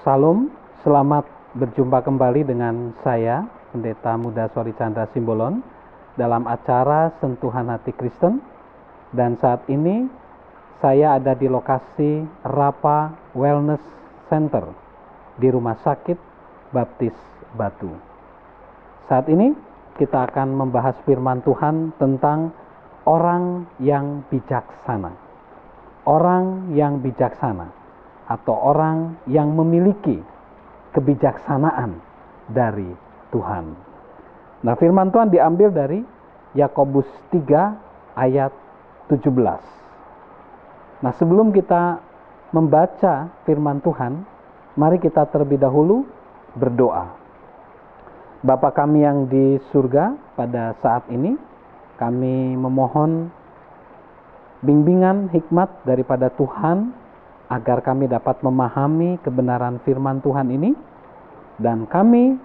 Salam, selamat berjumpa kembali dengan saya, Pendeta Muda Sori Chandra Simbolon, dalam acara Sentuhan Hati Kristen. Dan saat ini saya ada di lokasi Rapa Wellness Center di Rumah Sakit Baptis Batu. Saat ini kita akan membahas firman Tuhan tentang orang yang bijaksana. Orang yang bijaksana, atau orang yang memiliki kebijaksanaan dari Tuhan. Nah, firman Tuhan diambil dari Yakobus 3 ayat 17. Nah, sebelum kita membaca firman Tuhan, mari kita terlebih dahulu berdoa. Bapa kami yang di surga, pada saat ini kami memohon bimbingan hikmat daripada Tuhan, agar kami dapat memahami kebenaran firman Tuhan ini, dan kami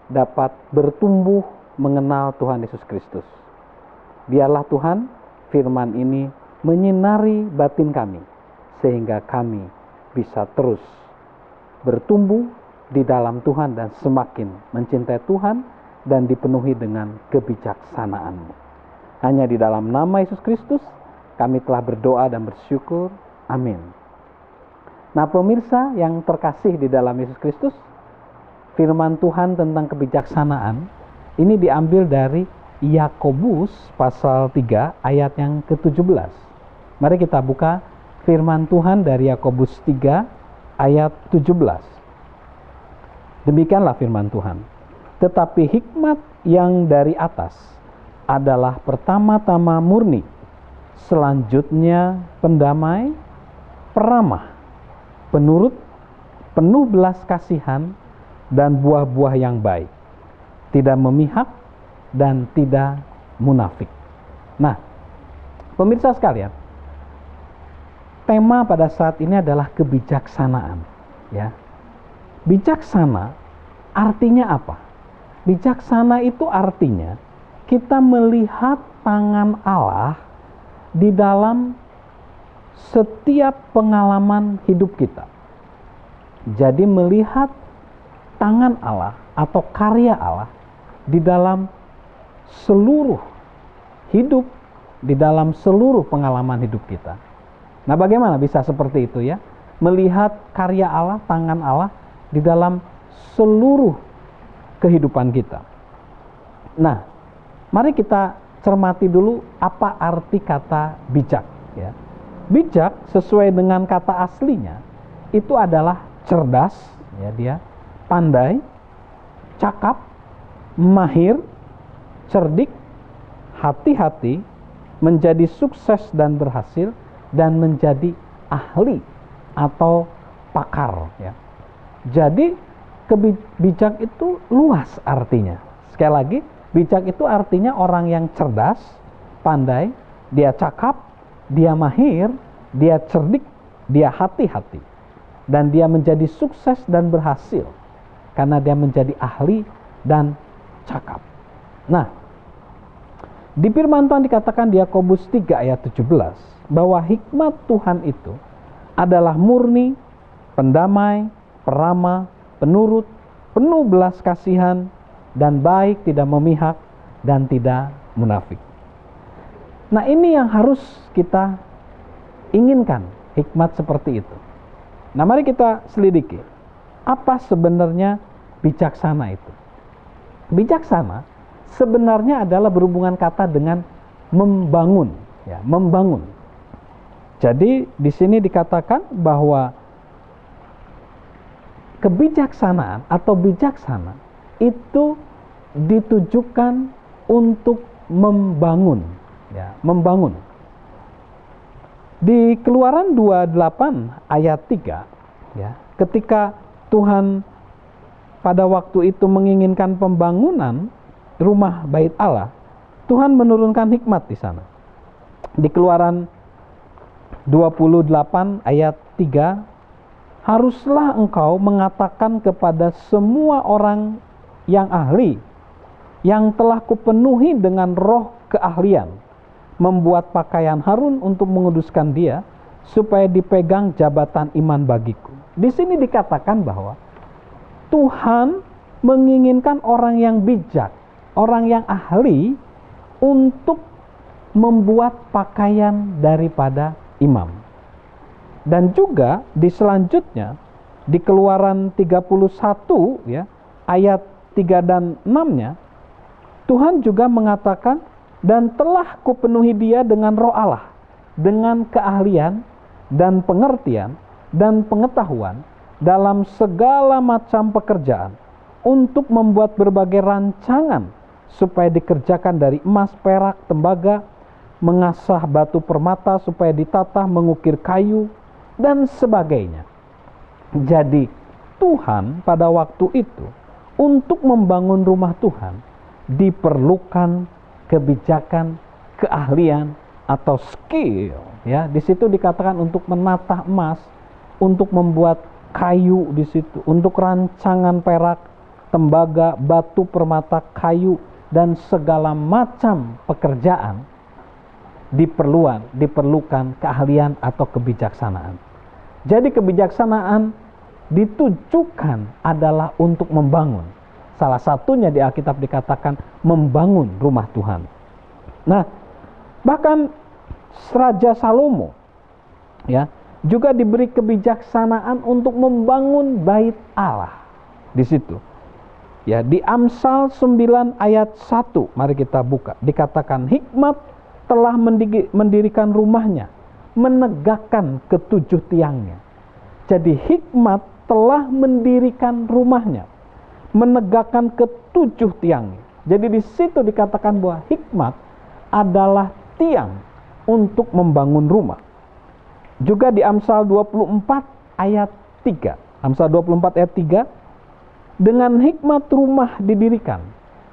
dapat bertumbuh mengenal Tuhan Yesus Kristus. Biarlah Tuhan, firman ini menyinari batin kami, sehingga kami bisa terus bertumbuh di dalam Tuhan dan semakin mencintai Tuhan dan dipenuhi dengan kebijaksanaan-Mu. Hanya di dalam nama Yesus Kristus kami telah berdoa dan bersyukur. Amin. Nah, pemirsa yang terkasih di dalam Yesus Kristus, firman Tuhan tentang kebijaksanaan ini diambil dari Yakobus pasal 3 ayat yang ke-17. Mari kita buka firman Tuhan dari Yakobus 3 ayat 17. Demikianlah firman Tuhan. Tetapi hikmat yang dari atas adalah pertama-tama murni, selanjutnya pendamai, peramah, penurut, penuh belas kasihan, dan buah-buah yang baik, tidak memihak dan tidak munafik. Nah, pemirsa sekalian, tema pada saat ini adalah kebijaksanaan. Ya, bijaksana artinya apa? Bijaksana itu artinya kita melihat tangan Allah di dalam setiap pengalaman hidup kita. Jadi melihat tangan Allah atau karya Allah di dalam seluruh hidup, di dalam seluruh pengalaman hidup kita. Nah, bagaimana bisa seperti itu ya? Melihat karya Allah, tangan Allah di dalam seluruh kehidupan kita. Nah, mari kita cermati dulu apa arti kata bijak ya. Bijak sesuai dengan kata aslinya itu adalah cerdas, ya, dia pandai, cakap, mahir, cerdik, hati-hati, menjadi sukses dan berhasil, dan menjadi ahli atau pakar. Ya. Jadi bijak itu luas artinya. Sekali lagi, bijak itu artinya orang yang cerdas, pandai, dia cakap, dia mahir, dia cerdik, dia hati-hati, dan dia menjadi sukses dan berhasil karena dia menjadi ahli dan cakap. Nah, di firman Tuhan dikatakan di Yakobus 3 ayat 17 bahwa hikmat Tuhan itu adalah murni, pendamai, peramah, penurut, penuh belas kasihan, dan baik, tidak memihak, dan tidak munafik. Nah, ini yang harus kita inginkan, hikmat seperti itu. Nah, mari kita selidiki. Apa sebenarnya bijaksana itu? Bijaksana sebenarnya adalah berhubungan kata dengan membangun, ya, membangun. Jadi di sini dikatakan bahwa kebijaksanaan atau bijaksana itu ditujukan untuk membangun, ya, membangun. Di Keluaran 28 ayat 3, ya, ketika Tuhan pada waktu itu menginginkan pembangunan rumah Bait Allah, Tuhan menurunkan hikmat di sana. Di Keluaran 28 ayat 3, haruslah engkau mengatakan kepada semua orang yang ahli, yang telah kupenuhi dengan roh keahlian, membuat pakaian Harun untuk menguduskan dia, supaya dipegang jabatan iman bagiku. Di sini dikatakan bahwa Tuhan menginginkan orang yang bijak, orang yang ahli untuk membuat pakaian daripada imam. Dan juga di selanjutnya di Keluaran 31 ya, ayat 3 dan 6-nya, Tuhan juga mengatakan, dan telah kupenuhi dia dengan roh Allah, dengan keahlian dan pengertian dan pengetahuan dalam segala macam pekerjaan, untuk membuat berbagai rancangan supaya dikerjakan dari emas, perak, tembaga, mengasah batu permata supaya ditata, mengukir kayu, dan sebagainya. Jadi Tuhan pada waktu itu untuk membangun rumah Tuhan diperlukan kebijakan, keahlian atau skill ya. Di situ dikatakan untuk menata emas, untuk membuat kayu di situ, untuk rancangan perak, tembaga, batu permata, kayu, dan segala macam pekerjaan diperlukan keahlian atau kebijaksanaan. Jadi kebijaksanaan ditujukan adalah untuk membangun. Salah satunya di Alkitab dikatakan membangun rumah Tuhan. Nah, bahkan Raja Salomo ya juga diberi kebijaksanaan untuk membangun bait Allah di situ. Ya, di Amsal 9 ayat 1, mari kita buka. Dikatakan hikmat telah mendirikan rumahnya, menegakkan ketujuh tiangnya. Jadi hikmat telah mendirikan rumahnya, menegakkan ketujuh tiangnya. Jadi di situ dikatakan bahwa hikmat adalah tiang untuk membangun rumah. Juga di Amsal 24 ayat 3. Amsal 24 ayat 3, dengan hikmat rumah didirikan,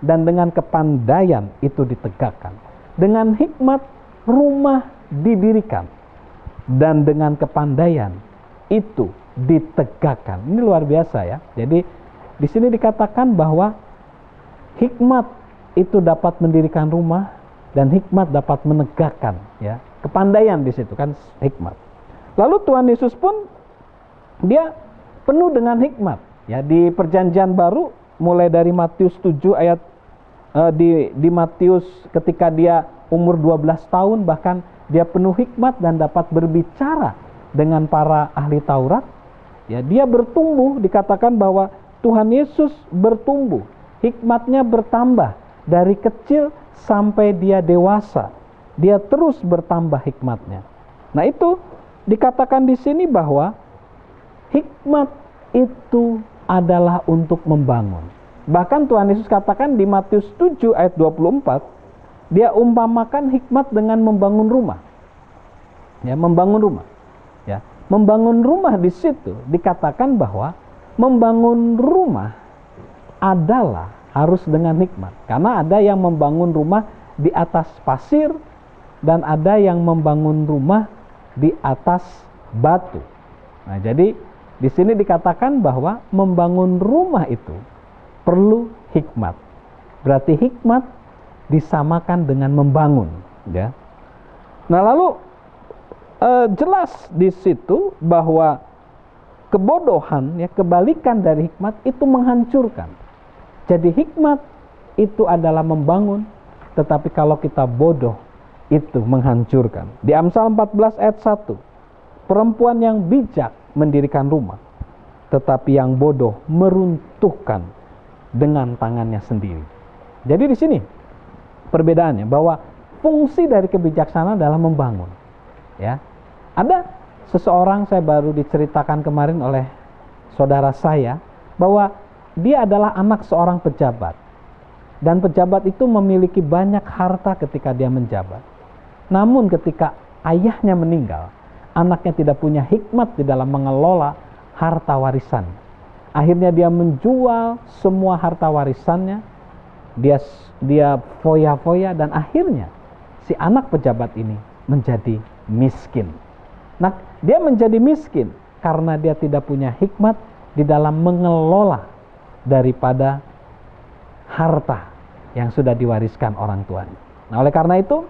dan dengan kepandaian itu ditegakkan. Dengan hikmat rumah didirikan, dan dengan kepandaian itu ditegakkan. Ini luar biasa ya. Jadi di sini dikatakan bahwa hikmat itu dapat mendirikan rumah, dan hikmat dapat menegakkan ya. Kepandaian di situ kan hikmat. Lalu Tuhan Yesus pun dia penuh dengan hikmat ya. Di Perjanjian Baru mulai dari Matius 7 ayat di Matius ketika dia umur 12 tahun bahkan dia penuh hikmat dan dapat berbicara dengan para ahli Taurat ya. Dia bertumbuh, dikatakan bahwa Tuhan Yesus bertumbuh, hikmatnya bertambah dari kecil sampai dia dewasa. Dia terus bertambah hikmatnya. Nah, itu dikatakan di sini bahwa hikmat itu adalah untuk membangun. Bahkan Tuhan Yesus katakan di Matius 7 ayat 24, dia umpamakan hikmat dengan membangun rumah. Ya, membangun rumah. Ya, membangun rumah di situ dikatakan bahwa membangun rumah adalah harus dengan hikmat. Karena ada yang membangun rumah di atas pasir dan ada yang membangun rumah di atas batu. Nah, jadi di sini dikatakan bahwa membangun rumah itu perlu hikmat. Berarti hikmat disamakan dengan membangun, ya. Nah, lalu jelas di situ bahwa kebodohan, ya, kebalikan dari hikmat itu menghancurkan. Jadi hikmat itu adalah membangun, tetapi kalau kita bodoh itu menghancurkan. Di Amsal 14 ayat 1, perempuan yang bijak mendirikan rumah, tetapi yang bodoh meruntuhkan dengan tangannya sendiri. Jadi di sini perbedaannya bahwa fungsi dari kebijaksanaan adalah membangun. Ya, ada seseorang, saya baru diceritakan kemarin oleh saudara saya bahwa dia adalah anak seorang pejabat, dan pejabat itu memiliki banyak harta ketika dia menjabat. Namun ketika ayahnya meninggal, anaknya tidak punya hikmat di dalam mengelola harta warisan. Akhirnya dia menjual semua harta warisannya, dia foya-foya, dan akhirnya si anak pejabat ini menjadi miskin. Nah, dia menjadi miskin karena dia tidak punya hikmat di dalam mengelola daripada harta yang sudah diwariskan orang tuanya. Nah, oleh karena itu,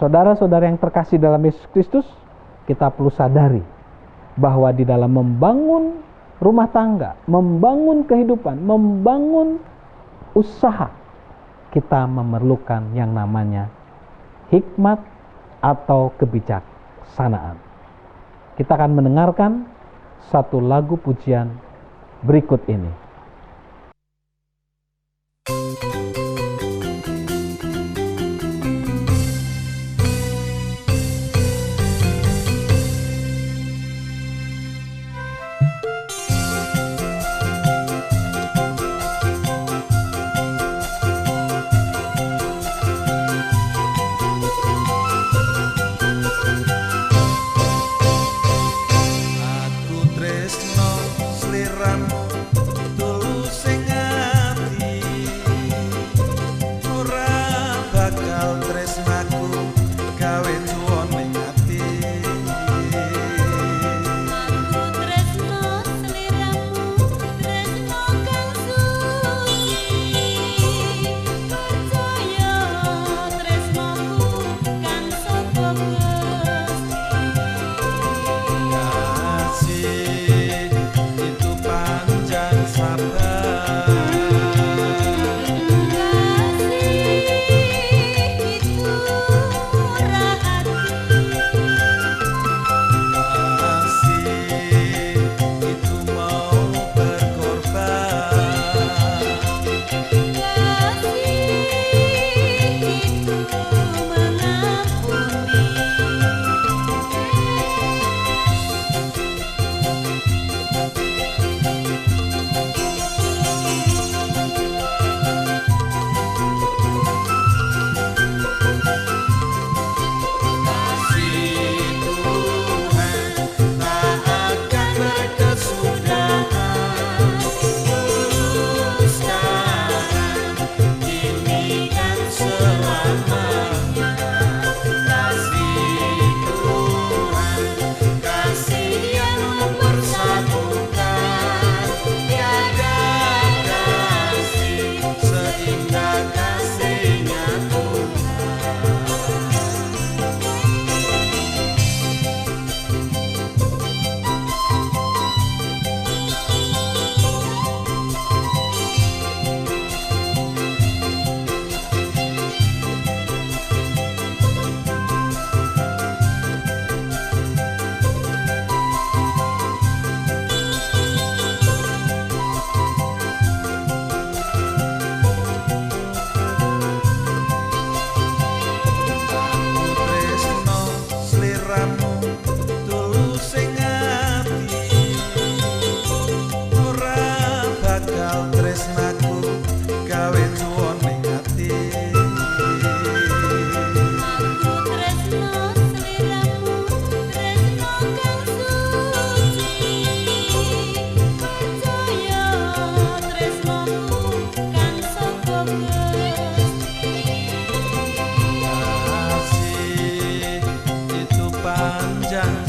saudara-saudara yang terkasih dalam Yesus Kristus, kita perlu sadari bahwa di dalam membangun rumah tangga, membangun kehidupan, membangun usaha, kita memerlukan yang namanya hikmat atau kebijaksanaan. Kita akan mendengarkan satu lagu pujian berikut ini.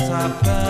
Sabar